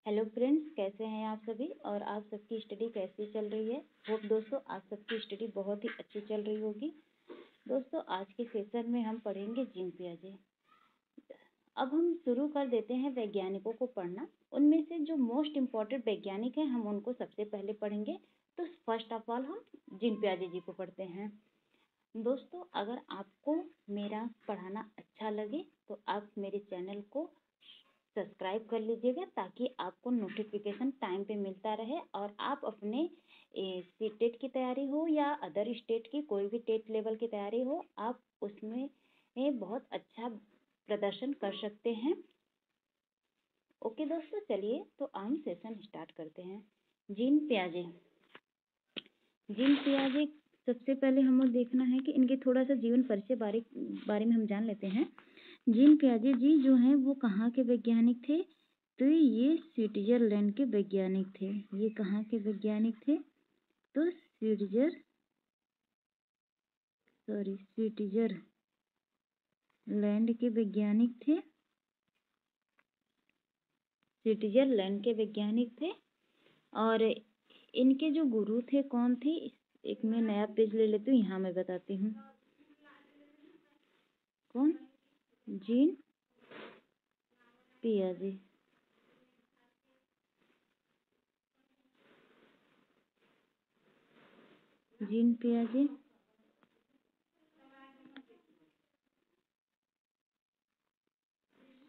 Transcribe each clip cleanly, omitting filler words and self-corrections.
Hello friends, कैसे हैं आप सभी और आप सबकी स्टडी कैसी चल रही है। होप दोस्तों आप सबकी स्टडी बहुत ही अच्छी चल रही होगी। दोस्तों आज के सेशन में हम पढ़ेंगे जीन पियाजे। अब हम शुरू कर देते हैं वैज्ञानिकों को पढ़ना। उनमें से जो मोस्ट इम्पॉर्टेंट वैज्ञानिक हैं हम उनको सबसे पहले पढ़ेंगे। तो फर्स्ट ऑफ ऑल हम जीन पियाजे जी को पढ़ते हैं। दोस्तों अगर आपको मेरा पढ़ाना अच्छा लगे तो आप मेरे चैनल को सब्सक्राइब कर लीजिएगा ताकि आपको नोटिफिकेशन टाइम पे मिलता रहे और आप अपने टेट की तैयारी हो या अदर स्टेट की कोई भी टेट लेवल की तैयारी हो, आप उसमें बहुत अच्छा प्रदर्शन कर सकते हैं। ओके दोस्तों, चलिए तो हम सेशन स्टार्ट करते हैं। जीन पियाजे। सबसे पहले हमें देखना है कि इनके थोड़ा सा जीवन परिचय बारे में हम जान लेते हैं। जीन पियाजे जी जो हैं वो कहाँ के वैज्ञानिक थे? तो ये स्विट्जरलैंड के वैज्ञानिक थे। ये कहाँ के वैज्ञानिक थे? तो स्विट्जरलैंड के वैज्ञानिक थे। और इनके जो गुरु थे कौन थे? एक मैं नया पेज ले लेती हूँ, यहाँ मैं बताती हूँ। कौन? जीन पियाजे। जीन पियाजे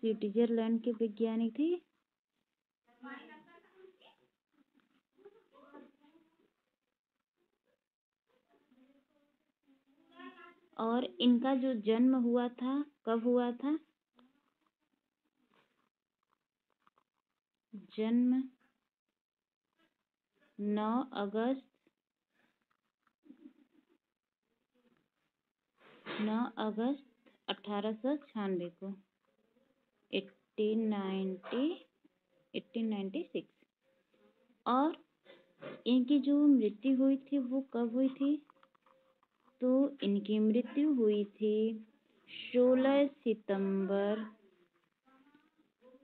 स्विट्जरलैंड के वैज्ञानिक थे। और इनका जो जन्म हुआ था कब हुआ था? जन्म 9 अगस्त 1896 को 1896। और इनकी जो मृत्यु हुई थी वो कब हुई थी? तो इनकी मृत्यु हुई थी 16 सितंबर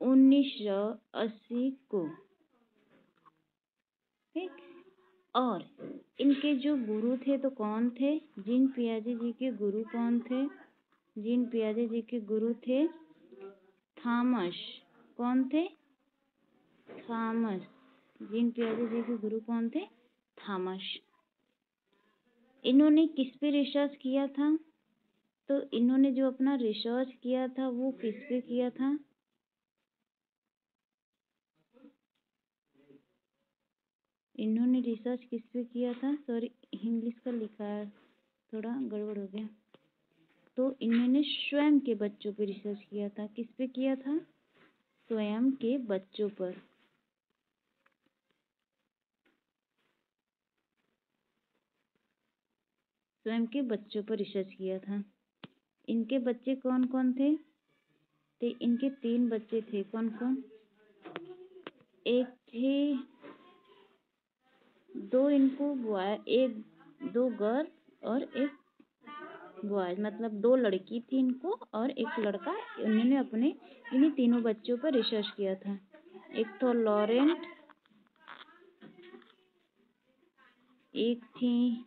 1980 को। ठीक। और इनके जो गुरु थे तो कौन थे? जीन पियाजे जी के गुरु कौन थे? जीन पियाजे जी के गुरु थे थॉमस। कौन थे? थॉमस। जीन पियाजे जी के गुरु कौन थे? थॉमस। इन्होंने किस पे रिसर्च किया था? तो इन्होंने जो अपना रिसर्च किया था वो किस पे किया था? इन्होंने रिसर्च किस पे किया था? सॉरी, इंग्लिश का लिखा है, थोड़ा गड़बड़ हो गया। तो इन्होंने स्वयं के बच्चों पे रिसर्च किया था। किस पे किया था? स्वयं के बच्चों पर। स्वयं के बच्चों पर रिसर्च किया था। इनके बच्चे कौन कौन थे? तो इनके 3 बच्चे थे। कौन कौन? एक थे, 2 इनको बॉय, 2 गर्ल और एक बॉय, मतलब 2 लड़की थी इनको और एक लड़का। उन्होंने अपने इन्हीं तीनों बच्चों पर रिसर्च किया था। एक तो लॉरेंट, एक थी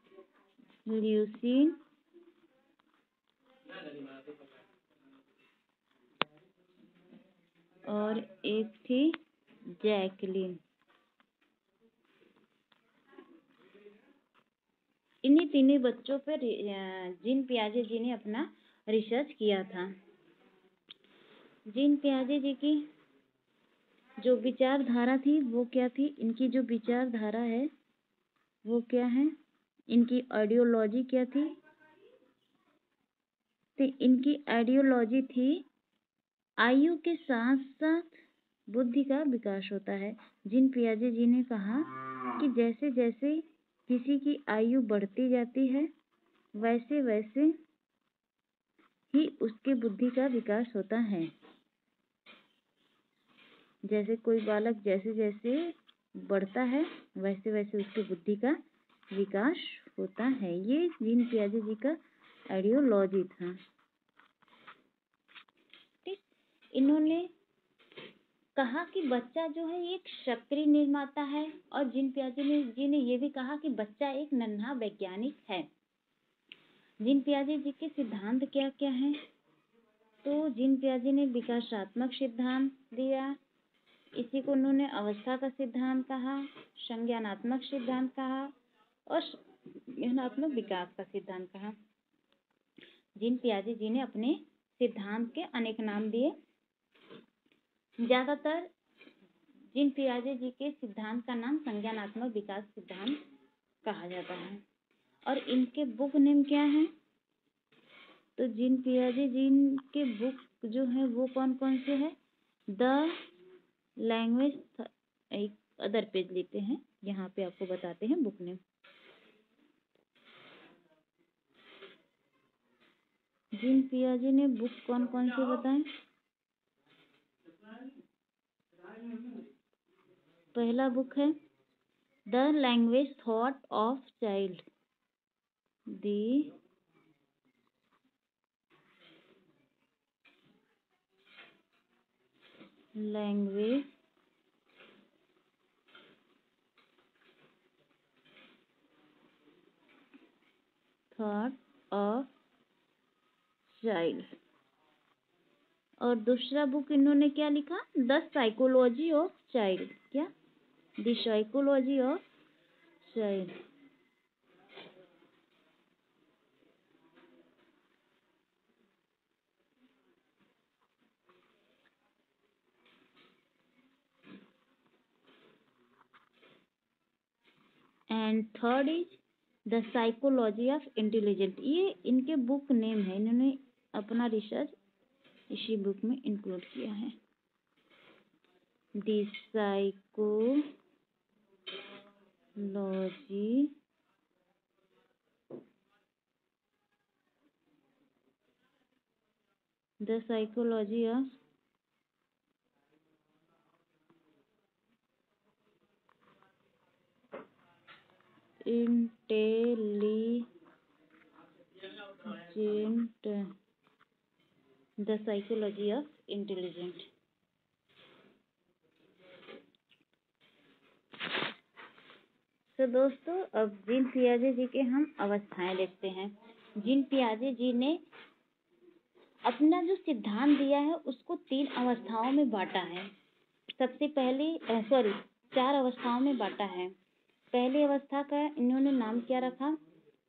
ल्यूसीन और एक थी जैकलिन। इन्हीं तीनों बच्चों पर जीन पियाजे जी ने अपना रिसर्च किया था। जीन पियाजे जी की जो विचारधारा थी वो क्या थी? इनकी जो विचारधारा है वो क्या है? इनकी आइडियोलॉजी क्या थी? तो इनकी आइडियोलॉजी थी आयु के साथ साथ बुद्धि का विकास होता है। जीन पियाजे जी ने कहा कि जैसे जैसे किसी की आयु बढ़ती जाती है वैसे वैसे ही उसकी बुद्धि का विकास होता है। जैसे कोई बालक जैसे जैसे बढ़ता है वैसे वैसे उसकी बुद्धि का विकास होता है। ये जीन पियाजे जी का आइडियोलॉजी था। ठीक। इन्होंने कहा कि बच्चा जो है एक सक्रिय निर्माता है, और जीन पियाजे जी ने ये भी कहा कि बच्चा एक नन्हा वैज्ञानिक है। जीन पियाजे जी के सिद्धांत क्या क्या हैं? तो जीन पियाजे ने विकासात्मक सिद्धांत दिया, इसी को उन्होंने अवस्था का सिद्धांत कहा, संज्ञानात्मक सिद्धांत कहा और संज्ञानात्मक विकास का सिद्धांत कहा। जीन पियाजे जी ने अपने सिद्धांत के अनेक नाम दिए। ज्यादातर जीन पियाजे जी के सिद्धांत का नाम संज्ञानात्मक विकास सिद्धांत कहा जाता है। और इनके बुक नेम क्या है? तो जीन पियाजे जी के बुक जो है वो कौन कौन से है? द लैंग्वेज, एक अदर पेज लेते हैं, यहाँ पे आपको बताते हैं बुक नेम। जीन पियाजे ने बुक कौन कौन से बताएं? पहला बुक है the language thought of child, the language thought of child. और दूसरा बुक इन्होंने क्या लिखा? The psychology of child. क्या? The psychology of child. And third is the psychology of intelligent. ये इनके बुक नेम है, इन्होंने अपना रिसर्च इसी बुक में इंक्लूड किया है। The psychology of intelligent, the psychology of intelligent. तो दोस्तों अब जीन पियाजे जी के हम अवस्थाएं देखते हैं। जीन पियाजे जी ने अपना जो सिद्धांत दिया है उसको 3 अवस्थाओं में बांटा है। सबसे पहले 4 अवस्थाओं में बांटा है। पहली अवस्था का इन्होंने नाम क्या रखा?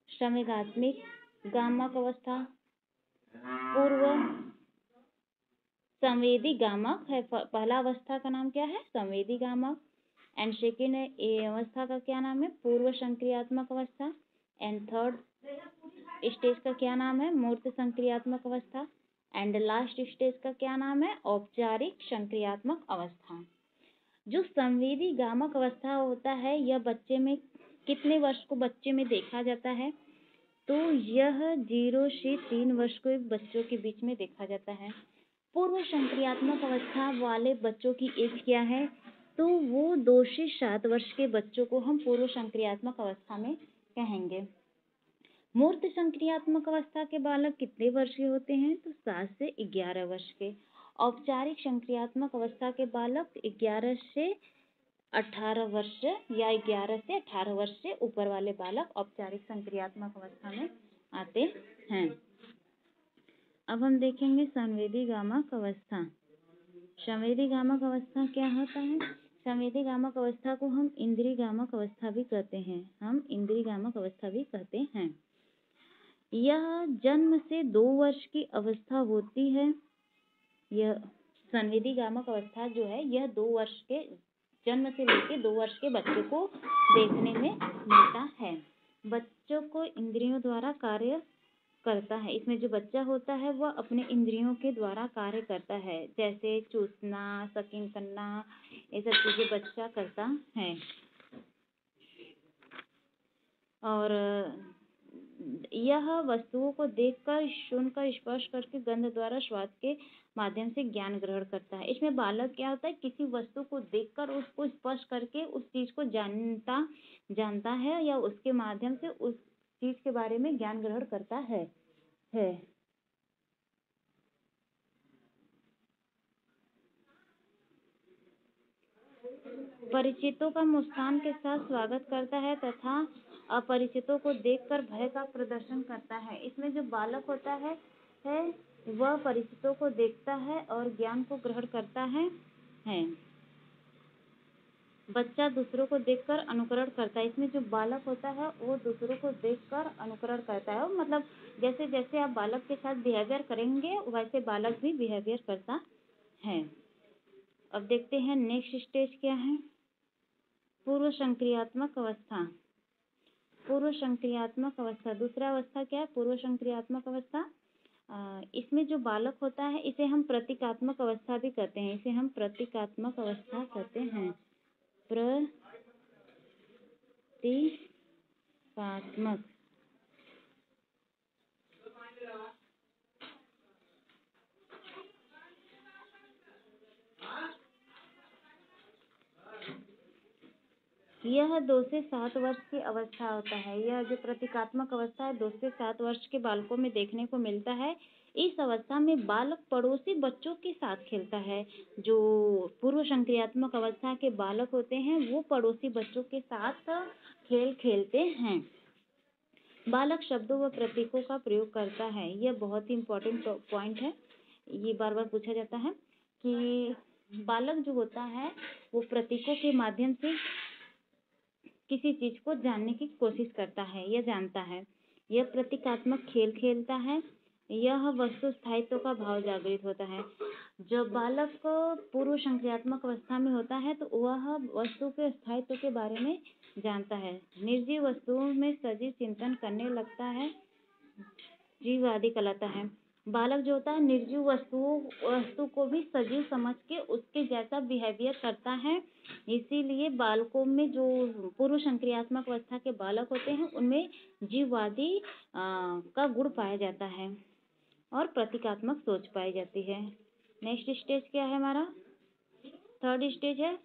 संवेगात्मक गामक अवस्था, पूर्व संवेदी गामक है। पहला अवस्था का नाम क्या है? संवेदी गामक। एंड सेकेंड अवस्था का क्या नाम है? पूर्व संक्रियात्मक अवस्था। एंड थर्ड स्टेज का क्या नाम है? मूर्त संक्रियात्मक अवस्था। एंड लास्ट स्टेज का क्या नाम है? औपचारिक संक्रियात्मक अवस्था। जो संवेदी गामक अवस्था होता है यह बच्चे में कितने वर्ष को बच्चे में देखा जाता है? तो यह 0 से 3 वर्ष के बच्चों के बीच में देखा जाता है। पूर्व संक्रियात्मक अवस्था वाले बच्चों की एज क्या है? तो वो 2 से 7 वर्ष के बच्चों को हम पूर्व संक्रियात्मक अवस्था में कहेंगे। मूर्त संक्रियात्मक अवस्था के बालक कितने वर्ष के होते हैं? तो 7 से 11 वर्ष के। औपचारिक संक्रियात्मक अवस्था के बालक 11 से 18 वर्ष या 11 से 18 वर्ष से ऊपर वाले बालक औपचारिक संक्रियात्मक अवस्था में आते हैं। अब हम देखेंगे संवेदी गामक अवस्था। संवेदी गामक अवस्था क्या होता है? संवेदी गामक अवस्था को हम इंद्रिय गामक अवस्था भी कहते हैं। यह जन्म से 2 वर्ष की अवस्था होती है। यह संवेदी गामक अवस्था जो है यह 2 वर्ष के जन्म से लेकर 2 वर्ष के बच्चों को देखने में मिलता है। बच्चों को इंद्रियों द्वारा कार्य करता है। इसमें जो बच्चा होता है वह अपने इंद्रियों के द्वारा कार्य करता है, जैसे चूसना, सकिंग करना, ये सब चीजें बच्चा करता है। और यह वस्तुओं को देखकर, सुनकर, स्पर्श करके, गंध द्वारा, स्वाद के माध्यम से ज्ञान ग्रहण करता है। इसमें बालक क्या होता है? किसी वस्तु को देखकर उसको स्पर्श करके उस चीज को जानता है या उसके माध्यम से उस चीज के बारे में ज्ञान ग्रहण करता है। परिचितों का मुस्कान के साथ स्वागत करता है तथा अपरिचितों को देखकर भय का प्रदर्शन करता है। इसमें जो बालक होता है वह परिचितों को देखता है और ज्ञान को ग्रहण करता है। बच्चा दूसरों को देखकर अनुकरण करता है। इसमें जो बालक होता है वो दूसरों को देखकर अनुकरण करता है। मतलब जैसे जैसे आप बालक के साथ बिहेवियर करेंगे वैसे बालक भी बिहेवियर करता है। अब देखते हैं नेक्स्ट स्टेज क्या है। पूर्व संक्रियात्मक अवस्था। पूर्व संक्रियात्मक अवस्था दूसरा अवस्था क्या है? पूर्व संक्रियात्मक अवस्था। इसमें जो बालक होता है इसे हम प्रतीकात्मक अवस्था भी कहते हैं। इसे हम प्रतीकात्मक अवस्था कहते हैं। प्रतीकात्मक। यह 2 से 7 वर्ष की अवस्था होता है। यह जो प्रतीकात्मक अवस्था है 2 से 7 वर्ष के बालकों में देखने को मिलता है। इस अवस्था में बालक पड़ोसी बच्चों के साथ खेलता है। जो पूर्व संक्रियात्मक अवस्था के बालक होते हैं वो पड़ोसी बच्चों के साथ खेल खेलते हैं। बालक शब्दों व प्रतीकों का प्रयोग करता है। यह बहुत ही इम्पोर्टेंट पॉइंट है। ये बार बार पूछा जाता है कि बालक जो होता है वो प्रतीकों के माध्यम से किसी चीज को जानने की कोशिश करता है या जानता है। यह प्रतीकात्मक खेल खेलता है। यह वस्तु स्थायित्व का भाव जागृत होता है। जब बालक पूर्व संक्रियात्मक अवस्था में होता है तो वह वस्तु के स्थायित्व के बारे में जानता है। निर्जीव वस्तुओं में सजीव चिंतन करने लगता है। जीववादी कहलाता है। बालक जो होता है निर्जीव वस्तु को भी सजीव समझ के उसके जैसा बिहेवियर करता है। इसीलिए बालकों में जो पूर्व संक्रियात्मक अवस्था के बालक होते हैं उनमें जीववादी का गुण पाया जाता है और प्रतीकात्मक सोच पाई जाती है। नेक्स्ट स्टेज क्या है हमारा? थर्ड स्टेज है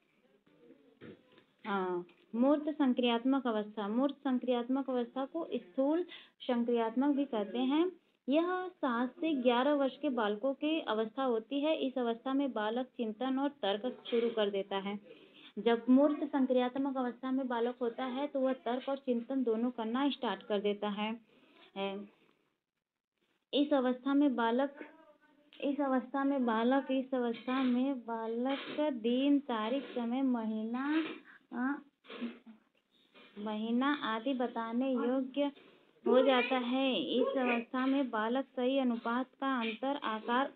मूर्त संक्रियात्मक अवस्था। मूर्त संक्रियात्मक अवस्था को स्थूल संक्रियात्मक भी कहते हैं। यह 7 से 11 वर्ष के बालकों की अवस्था होती है। इस अवस्था में बालक चिंतन और तर्क शुरू कर देता है। जब मूर्त संक्रियात्मक अवस्था में बालक होता है तो वह तर्क और चिंतन दोनों करना स्टार्ट कर देता है। इस अवस्था में बालक दिन, तारीख, समय, महीना आदि बताने योग्य हो जाता है। इस अवस्था में बालक सही अनुपात का अंतर, आकार,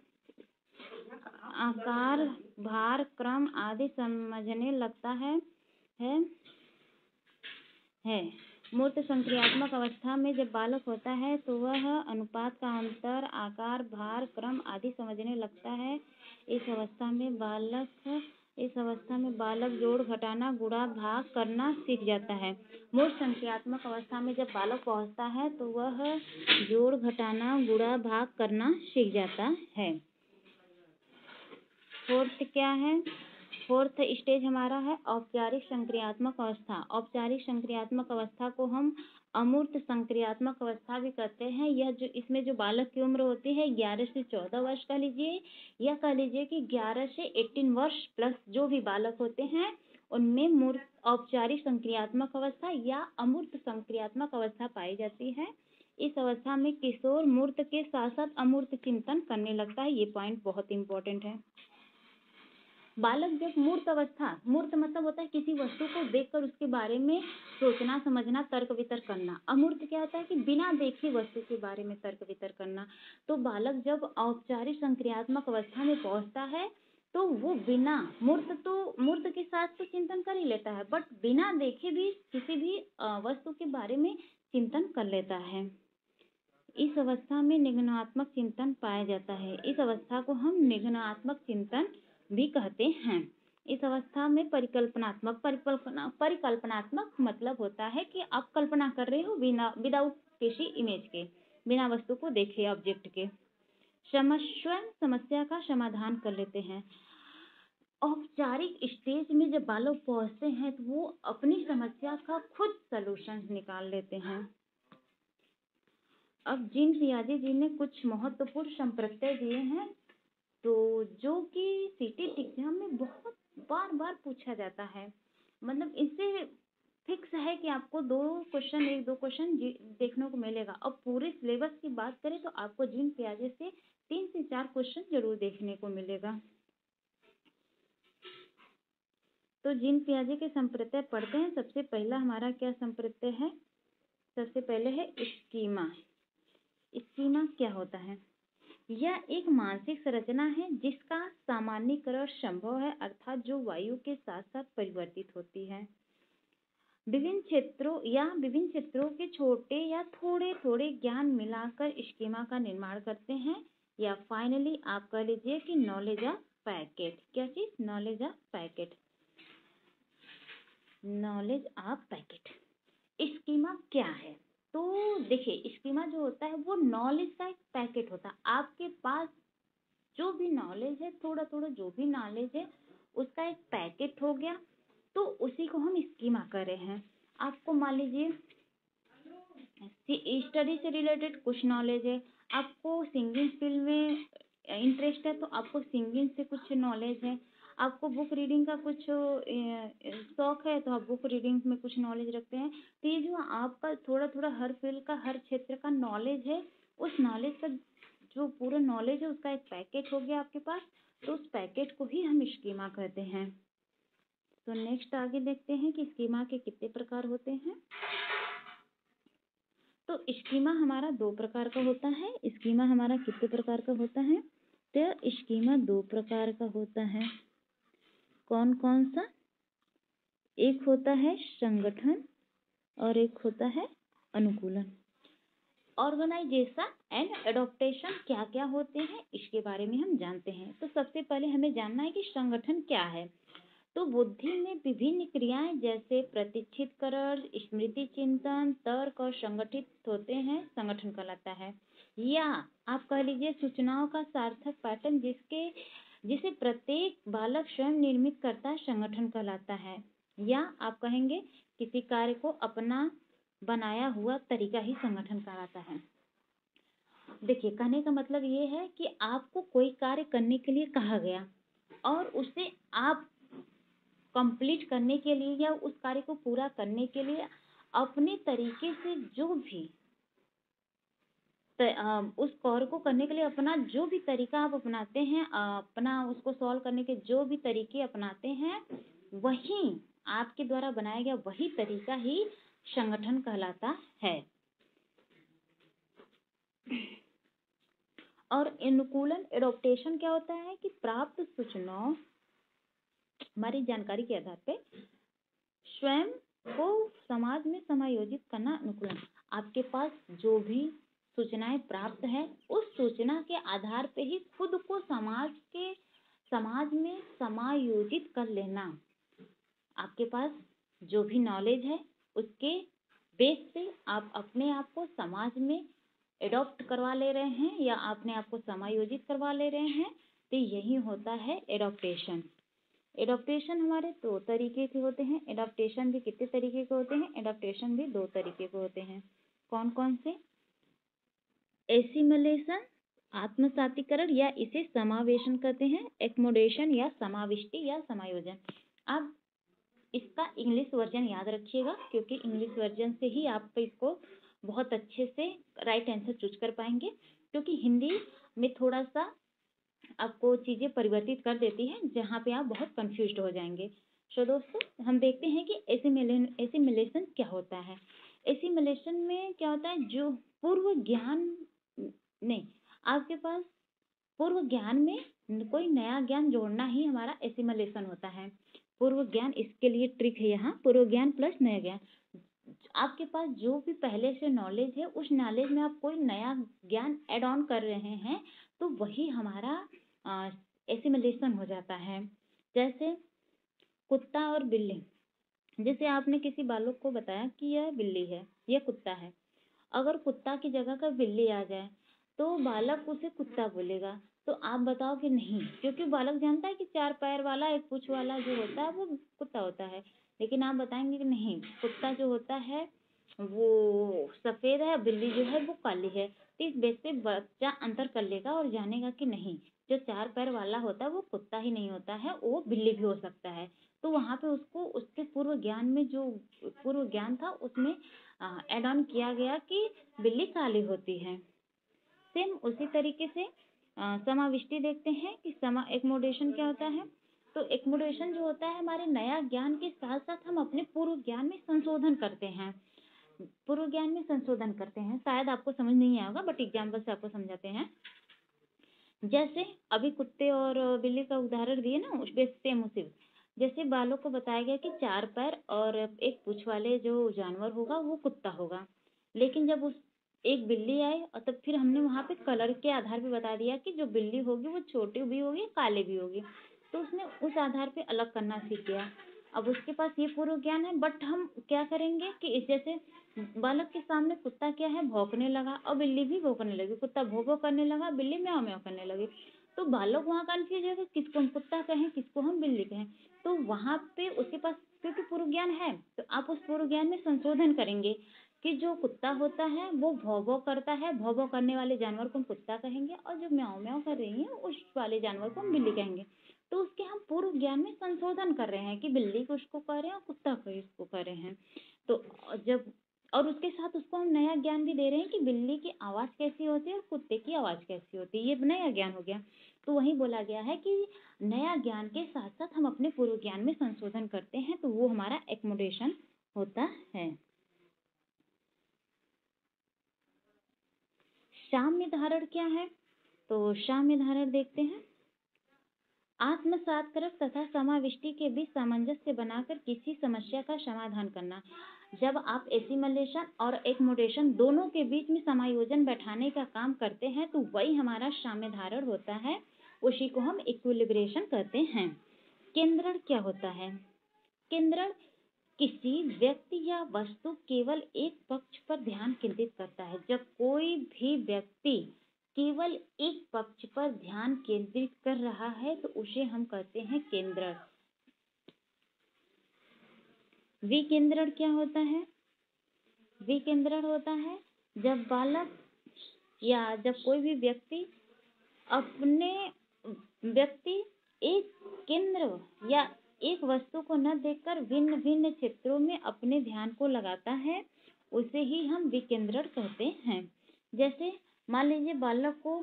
भार, क्रम आदि समझने लगता है। मूर्त संक्रियात्मक अवस्था में जब बालक होता है तो वह अनुपात का अंतर, आकार, भार, क्रम आदि समझने लगता है। इस अवस्था में बालक जोड़, घटाना, गुणा, भाग करना सीख जाता है। मूर्त संक्रियात्मक अवस्था में जब बालक पहुंचता है तो वह जोड़, घटाना, गुणा, भाग करना सीख जाता है। फोर्थ क्या है? फोर्थ स्टेज हमारा है औपचारिक संक्रियात्मक अवस्था। औपचारिक संक्रियात्मक अवस्था को हम अमूर्त संक्रियात्मक अवस्था भी कहते हैं। यह जो इसमें जो बालक की उम्र होती है 11 से 14 वर्ष कह लीजिए, या कह लीजिए कि 11 से 18 वर्ष प्लस जो भी बालक होते हैं उनमें मूर्त औपचारिक संक्रियात्मक अवस्था या अमूर्त संक्रियात्मक अवस्था पाई जाती है। इस अवस्था में किशोर मूर्त के साथ साथ अमूर्त चिंतन करने लगता है। ये पॉइंट बहुत इंपॉर्टेंट है। बालक जब मूर्त मतलब होता है किसी वस्तु को देखकर उसके बारे में सोचना, समझना, तर्क वितर्क करना। अमूर्त क्या होता है कि बिना देखे वस्तु के बारे में तर्क वितर्क करना। तो बालक जब औपचारिक संक्रियात्मक अवस्था में पहुंचता है तो वो बिना मूर्त के साथ तो चिंतन कर ही लेता है, बट बिना देखे भी किसी भी वस्तु के बारे में चिंतन कर लेता है। इस अवस्था में निगमनात्मक चिंतन पाया जाता है। इस अवस्था को हम निगमनात्मक चिंतन भी कहते हैं। इस अवस्था में परिकल्पनात्मक मतलब होता है कि आप कल्पना कर रहे हो विदाउट किसी इमेज के, बिना वस्तु को देखे, ऑब्जेक्ट के। स्वयं समस्या का समाधान कर लेते हैं। औपचारिक स्टेज में जब बालक पहुंचते हैं तो वो अपनी समस्या का खुद सलूशन निकाल लेते हैं। अब जीन पियाजे जी ने कुछ महत्वपूर्ण संप्रत्यय दिए हैं तो जो कि सीटेट एग्जाम में बहुत बार बार पूछा जाता है। मतलब इससे फिक्स है कि आपको 2 क्वेश्चन, 1-2 क्वेश्चन देखने को मिलेगा। और पूरे सिलेबस की बात करें तो आपको जीन पियाजे से 3 से 4 क्वेश्चन जरूर देखने को मिलेगा। तो जीन पियाजे के संप्रत्यय पढ़ते हैं। सबसे पहला हमारा क्या संप्रत्यय है? सबसे पहले है स्कीमा। स्कीमा क्या होता है? यह एक मानसिक संरचना है जिसका सामान्यीकरण संभव है, अर्थात जो वायु के साथ साथ परिवर्तित होती है। विभिन्न क्षेत्रों के छोटे या थोड़े थोड़े ज्ञान मिलाकर स्कीमा का निर्माण करते हैं। या फाइनली आप कह लीजिए कि नॉलेज ऑफ पैकेट। क्या चीज? Knowledge of packet. Knowledge of packet. Schema क्या है? तो देखिए, स्कीमा जो होता है वो नॉलेज का एक पैकेट होता है। आपके पास जो भी नॉलेज है, थोड़ा थोड़ा जो भी नॉलेज है, उसका एक पैकेट हो गया, तो उसी को हम स्कीमा कर रहे हैं। आपको मान लीजिए स्टडी से रिलेटेड कुछ नॉलेज है, आपको सिंगिंग फील्ड में इंटरेस्ट है तो आपको सिंगिंग से कुछ नॉलेज है, आपको बुक रीडिंग का कुछ शौक है तो आप बुक रीडिंग में कुछ नॉलेज रखते हैं। तो ये जो आपका थोड़ा थोड़ा हर फील्ड का, हर क्षेत्र का नॉलेज है, उस नॉलेज का जो पूरा नॉलेज है उसका एक पैकेट हो गया आपके पास। तो उस पैकेट को ही हम स्कीमा कहते हैं। तो नेक्स्ट आगे देखते हैं कि स्कीमा के कितने प्रकार होते हैं। तो स्कीमा हमारा 2 प्रकार का होता है। स्कीमा हमारा कितने प्रकार का होता है? तो स्कीमा 2 प्रकार का होता है। कौन कौन सा? एक होता है संगठन और एक होता है अनुकूलन। ऑर्गेनाइजेशन एंड एडॉप्टेशन क्या क्या होते हैं इसके बारे में हम जानते हैं। तो सबसे पहले हमें जानना है कि संगठन क्या है। तो बुद्धि में विभिन्न क्रियाएं जैसे प्रतिष्ठितकरण, स्मृति चिंतन, तर्क और संगठित होते हैं, संगठन कहलाता है। या आप कह लीजिए सूचनाओं का सार्थक पैटर्न जिसे प्रत्येक बालक स्वयं निर्मित करता है, संगठन कहलाता है। या आप कहेंगे किसी कार्य को अपना बनाया हुआ तरीका ही संगठन कहलाता है। देखिए, कहने का मतलब ये है कि आपको कोई कार्य करने के लिए कहा गया और उसे आप कंप्लीट करने के लिए या उस कार्य को पूरा करने के लिए अपने तरीके से जो भी उस कार्य को करने के लिए अपना जो भी तरीका आप अपनाते हैं, अपना उसको सॉल्व करने के जो भी तरीके अपनाते हैं, वही आपके द्वारा बनाया गया वही तरीका ही संगठन कहलाता है। और अनुकूलन एडॉप्टेशन क्या होता है कि प्राप्त सूचनाओं हमारी जानकारी के आधार पे स्वयं को समाज में समायोजित करना अनुकूलन। आपके पास जो भी सूचनाएं प्राप्त है, उस सूचना के आधार पे ही खुद को समाज में समायोजित कर लेना। आपके पास जो भी नॉलेज है उसके बेस पे आप अपने आप को समाज में एडॉप्ट करवा ले रहे हैं या अपने आप को समायोजित करवा ले रहे हैं। तो यही होता है एडॉप्टेशन। एडॉप्टेशन हमारे 2 तरीके के होते हैं। एडॉप्टेशन भी कितने तरीके के होते हैं? एडॉप्टेशन भी 2 तरीके के होते हैं। कौन कौन से? एसिमिलेशन, आत्मसातीकरण, या इसे समावेशन कहते हैं, एकोमोडेशन या समाविष्टि या समायोजन। आप इसका इंग्लिश वर्जन याद रखिएगा, क्योंकि इंग्लिश वर्जन से ही आप इसको बहुत अच्छे से राइट आंसर चूज कर पाएंगे, क्योंकि हिंदी में थोड़ा सा आपको चीज़ें परिवर्तित कर देती है जहाँ पे आप बहुत कंफ्यूज हो जाएंगे। तो दोस्तों हम देखते हैं कि एसिमिलेशन क्या होता है। एसिमिलेशन में क्या होता है? जो पूर्व ज्ञान नहीं, आपके पास पूर्व ज्ञान में कोई नया ज्ञान जोड़ना ही हमारा एसिमिलेशन होता है। पूर्व ज्ञान, इसके लिए ट्रिक है यहाँ, पूर्व ज्ञान प्लस नया ज्ञान। आपके पास जो भी पहले से नॉलेज है उस नॉलेज में आप कोई नया ज्ञान ऐड ऑन कर रहे हैं तो वही हमारा एसिमिलेशन हो जाता है। जैसे कुत्ता और बिल्ली, जैसे आपने किसी बालक को बताया कि यह बिल्ली है, यह कुत्ता है। अगर कुत्ता की जगह का बिल्ली आ जाए तो बालक उसे कुत्ता बोलेगा। तो आप बताओ कि नहीं, क्योंकि बालक जानता है कि 4 पैर वाला एक पूंछ वाला जो होता है वो कुत्ता होता है। लेकिन आप बताएंगे कि नहीं, कुत्ता जो होता है वो सफेद है, बिल्ली जो है वो काली है। तो इस बेस पे बच्चा अंतर कर लेगा और जानेगा कि नहीं, जो 4 पैर वाला होता है वो कुत्ता ही नहीं होता है, वो बिल्ली भी हो सकता है। तो वहाँ पे उसको उसके पूर्व ज्ञान में जो पूर्व ज्ञान था उसमें ऐड ऑन किया गया कि बिल्ली काली होती है। सेम उसी तरीके से समाविष्टि देखते हैं कि एक्मोडेशन क्या होता है। तो एक्मोडेशन जो होता है हमारे नया ज्ञान के साथ साथ हम अपने पूर्व ज्ञान में संशोधन करते हैं। पूर्व ज्ञान में संशोधन करते हैं, शायद आपको समझ नहीं आएगा बट एग्जाम्पल से आपको समझाते हैं। जैसे अभी कुत्ते और बिल्ली का उदाहरण दिए ना, उस पे सेम उसी जैसे बालों को बताया गया कि 4 पैर और एक पूंछ वाले जो जानवर होगा वो कुत्ता होगा। लेकिन जब उस एक बिल्ली आई और तब फिर हमने वहां पे कलर के आधार पे बता दिया कि जो बिल्ली होगी वो छोटी भी होगी काले भी होगी, तो उसने उस आधार पे अलग करना सीख गया। अब उसके पास ये पूर्व ज्ञान है, बट हम क्या करेंगे कि इस जैसे बालक के सामने कुत्ता क्या है भौंकने लगा और बिल्ली भी भौंकने लगी, कुत्ता भौ भौ करने लगा, बिल्ली म्याऊं म्याऊं करने लगी, तो बालक वहाँ कंफ्यूज है कि किसको हम कुत्ता कहें किसको हम बिल्ली कहें। तो वहां पे उसके पास क्योंकि पूर्व ज्ञान है, तो आप उस पूर्व ज्ञान में संशोधन करेंगे कि जो कुत्ता होता है वो भौ भौ करता है, भौ भौ करने वाले जानवर को हम कुत्ता कहेंगे, और जो म्याऊं म्याऊं कर रही है उस वाले जानवर को हम बिल्ली कहेंगे। तो उसके हम पूर्व ज्ञान में संशोधन कर रहे हैं कि बिल्ली को उसको कह रहे हैं और कुत्ता को इसको कह रहे हैं। तो जब और उसके साथ उसको हम नया ज्ञान भी दे रहे हैं कि बिल्ली की आवाज कैसी होती है और कुत्ते की आवाज कैसी होती है, ये नया ज्ञान हो गया। तो वही बोला गया है कि नया ज्ञान के साथ साथ हम अपने पूर्व ज्ञान में संशोधन करते हैं, तो वो हमारा एक्मोडेशन होता है। साम्य धारण क्या है? तो साम्य धारण देखते हैं। आत्मसातकरक तथा समाविष्टि के बीच सामंजस्य बनाकर किसी समस्या का समाधान करना। जब आप एसिमिलेशन और एक्मोडेशन दोनों के बीच में समायोजन बैठाने का काम करते हैं तो वही हमारा साम्य धारण होता है, उसी को हम इक्विलिब्रेशन कहते हैं। केंद्रण क्या होता है? केंद्रण किसी व्यक्ति या वस्तु केवल एक पक्ष पर ध्यान केंद्रित करता है। जब कोई भी व्यक्ति केवल एक पक्ष पर ध्यान केंद्रित कर रहा है तो उसे हम कहते हैं केंद्रण। विकेंद्रण क्या होता है? विकेंद्रण होता है जब बालक या जब कोई भी व्यक्ति एक केंद्र या एक वस्तु को न देखकर भिन्न भिन्न क्षेत्रों में अपने ध्यान को लगाता है, उसे ही हम विकेंद्रण कहते हैं। जैसे मान लीजिए बालक को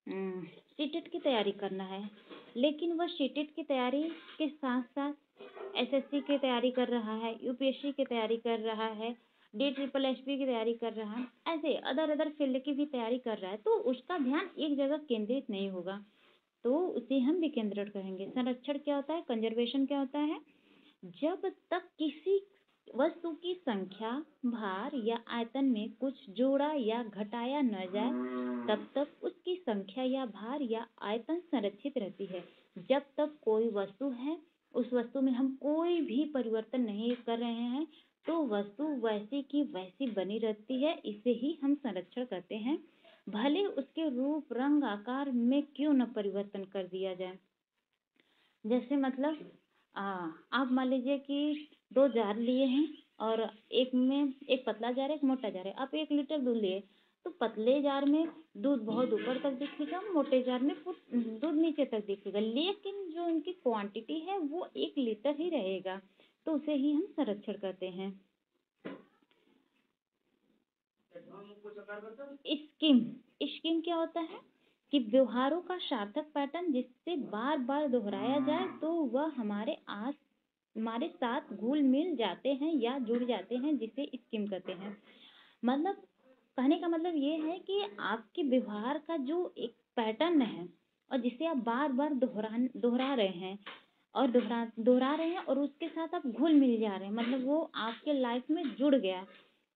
सीटेट की तैयारी करना है, लेकिन वह सीटेट की तैयारी के साथ साथ एसएससी की तैयारी कर रहा है, यूपीएससी की तैयारी कर रहा है, DSSS की तैयारी कर रहा है, ऐसे अदर फील्ड की भी तैयारी कर रहा है, तो उसका ध्यान एक जगह केंद्रित नहीं होगा, तो उसे हम विकेंद्रण कहेंगे। संरक्षण क्या होता है? कंजर्वेशन क्या होता है? जब तक किसी वस्तु की संख्या, भार या आयतन में कुछ जोड़ा या घटाया न जाए तब तक उसकी संख्या या भार या आयतन संरक्षित रहती है। जब तक कोई वस्तु है उस वस्तु में हम कोई भी परिवर्तन नहीं कर रहे हैं तो वस्तु वैसी की वैसी बनी रहती है, इसे ही हम संरक्षण करते हैं, भले उसके रूप रंग आकार में क्यों न परिवर्तन कर दिया जाए। जैसे मतलब आप मान लीजिए कि 2 जार लिए हैं और एक में एक पतला जार है एक मोटा जार है, आप 1 लीटर दूध लिए, तो पतले जार में दूध बहुत ऊपर तक दिखेगा, मोटे जार में दूध नीचे तक दिखेगा, लेकिन जो उनकी क्वांटिटी है वो 1 लीटर ही रहेगा, तो उसे ही हम संरक्षण करते हैं। स्कीम स्कीम क्या होता है कि व्यवहारों का सार्थक पैटर्न जिससे बार बार दोहराया जाए तो वह हमारे साथ घुल मिल जाते हैं या जुड़ जाते हैं, जिसे स्कीम कहते हैं। मतलब कहने का मतलब ये है कि आपके व्यवहार का जो एक पैटर्न है और जिसे आप बार बार दोहरा रहे हैं और दोहरा रहे हैं और उसके साथ आप घुल मिल जा रहे हैं, मतलब वो आपके लाइफ में जुड़ गया,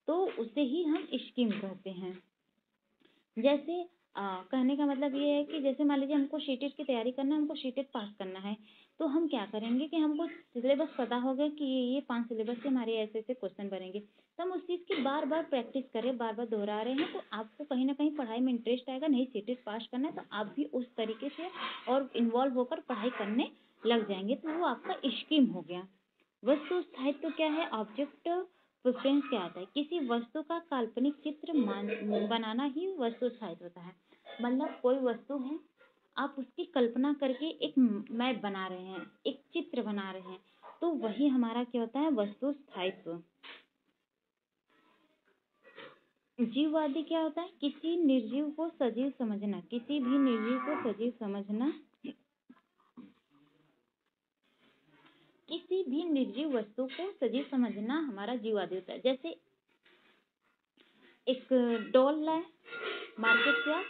तो उसे ही हम स्कीम कहते हैं। जैसे कहने का मतलब ये है कि जैसे मान लीजिए हमको सीटेट की तैयारी करना है, हमको सीटेट पास करना है, तो हम क्या करेंगे कि हमको सिलेबस पता होगा कि ये 5 सिलेबस से हमारे ऐसे ऐसे क्वेश्चन बनेंगे, तो हम उस चीज़ की बार बार प्रैक्टिस करें, बार बार दोहरा रहे हैं, तो आपको कहीं ना कहीं पढ़ाई में इंटरेस्ट आएगा, नहीं सीटेट पास करना है तो आप भी उस तरीके से और इन्वॉल्व होकर पढ़ाई करने लग जाएंगे, तो वो आपका स्कीम हो गया। वस्तु स्थायित्व क्या है? ऑब्जेक्ट प्रेफरेंस क्या आता है? किसी वस्तु का काल्पनिक चित्र बनाना ही वस्तु स्थायित्व होता है। मतलब कोई वस्तु है आप उसकी कल्पना करके एक मैप बना रहे हैं, एक चित्र बना रहे हैं, तो वही हमारा क्या होता है, वस्तु स्थायित्व। जीववादी क्या होता है, किसी निर्जीव को सजीव समझना, किसी भी निर्जीव को सजीव समझना, किसी भी निर्जीव वस्तु को सजीव समझना हमारा जीववादी होता है। जैसे एक डॉल लाए मार्केट से आप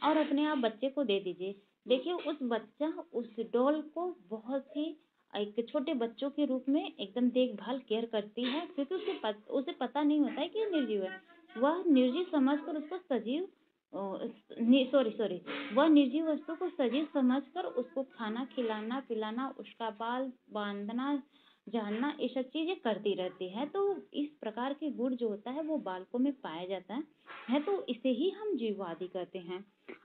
और अपने आप बच्चे को दे दीजिए, देखिए उस बच्चा उस डॉल को बहुत ही एक छोटे बच्चों के रूप में एकदम देखभाल केयर करती है, क्योंकि उसे पता नहीं होता है कि निर्जीव है। वह निर्जीव समझकर उसको सजीव सॉरी वह निर्जीव वस्तु को सजीव समझकर उसको खाना खिलाना पिलाना, उसका बाल बांधना जानना, ये सब चीजें करती रहती है। तो इस प्रकार के गुण जो होता है वो बालकों में पाया जाता है, तो इसे ही हम जीववादी कहते हैं।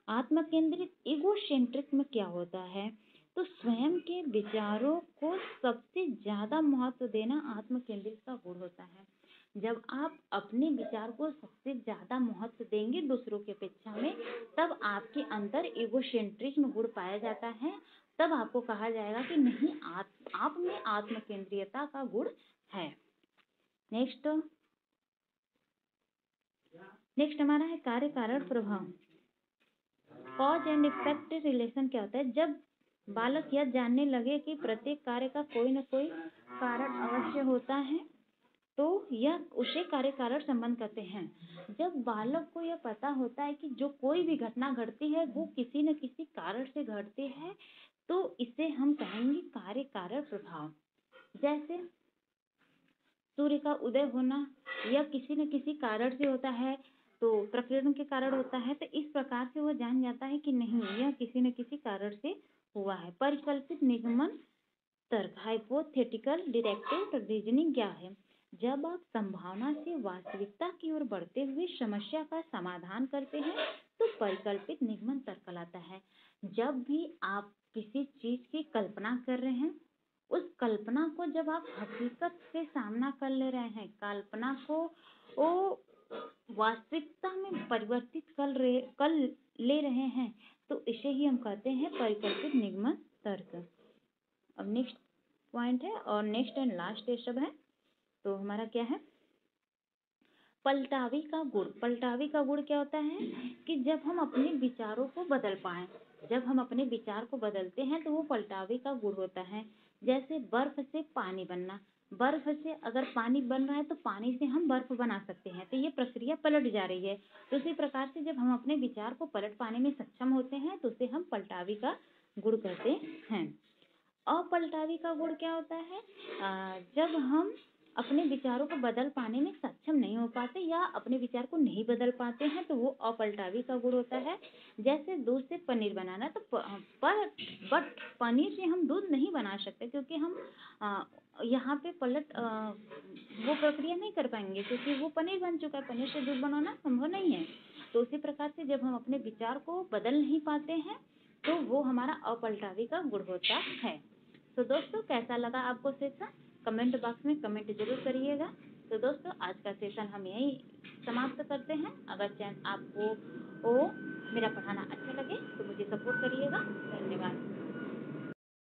आत्म केंद्रित इगोसेंट्रिक में क्या होता है, तो स्वयं के विचारों को सबसे ज्यादा महत्व देना आत्म केंद्रित का गुण होता है। जब आप अपने विचार को सबसे ज्यादा महत्व देंगे दूसरों की अपेक्षा में, तब आपके अंदर इगोसेंट्रिज्म गुण पाया जाता है, तब आपको कहा जाएगा कि नहीं आप में आत्म केंद्रीयता का गुण है। नेक्स्ट हमारा है कार्य कारण प्रभाव। कॉज एंड इफेक्ट रिलेशन क्या होता है, जब बालक यह जानने लगे कि प्रत्येक कार्य का कोई न कोई कारण अवश्य होता है, तो यह उसे कार्य कारण संबंध कहते हैं। जब बालक को यह पता होता है कि जो कोई भी घटना घटती है वो किसी न किसी कारण से घटती है, तो इसे हम कहेंगे कार्य कारण प्रभाव। जैसे सूर्य का उदय होना यह किसी न किसी कारण से होता है, तो प्रकीर्णन के कारण होता है, तो इस प्रकार से वो जान जाता है कि नहीं यह किसी न किसी कारण से हुआ है। परिकल्पित निगमन तर्क, हाइपोथेटिकल डिडक्टिव रीजनिंग क्या है, जब आप संभावना से वास्तविकता की ओर बढ़ते हुए समस्या का समाधान करते हैं तो परिकल्पित निगमन तर्क कहलाता है। जब भी आप किसी चीज की कल्पना कर रहे हैं, उस कल्पना को जब आप हकीकत से सामना कर ले रहे हैं, कल्पना को वो वास्तविकता में परिवर्तित कर ले रहे हैं, तो इसे ही हम कहते हैं परिकल्पित निगमन तर्क। अब नेक्स्ट पॉइंट है और नेक्स्ट एंड लास्ट ये सब है, तो हमारा क्या है, पलटावी का गुण। पलटावी का गुण क्या होता है कि जब हम अपने विचारों को बदल पाएं, जब हम अपने विचार को बदलते हैं तो वो पलटावी का गुण होता है। जैसे बर्फ से पानी बनना, बर्फ से अगर पानी बन रहा है तो पानी से हम बर्फ बना सकते हैं, तो ये प्रक्रिया पलट जा रही है। तो इसी प्रकार से जब हम अपने विचार को पलट पाने में सक्षम होते हैं तो उसे हम पलटावी का गुण कहते हैं। अपलटावी का गुण क्या होता है, जब हम अपने विचारों को बदल पाने में सक्षम नहीं हो पाते या अपने विचार को नहीं बदल पाते हैं, तो वो अपलटावी का गुण होता है। जैसे दूध से पनीर बनाना, तो बट पनीर से हम दूध नहीं बना सकते, क्योंकि हम यहाँ पे वो प्रक्रिया नहीं कर पाएंगे, क्योंकि वो पनीर बन चुका है, पनीर से दूध बनाना संभव नहीं है। तो उसी प्रकार से जब हम अपने विचार को बदल नहीं पाते हैं तो वो हमारा अपलटावी का गुण होता है। तो दोस्तों कैसा लगा आपको सेशन, कमेंट बॉक्स में कमेंट जरूर करिएगा। तो दोस्तों आज का सेशन हम यहीं समाप्त करते हैं। अगर आपको मेरा पढ़ाना अच्छा लगे तो मुझे सपोर्ट करिएगा। धन्यवाद।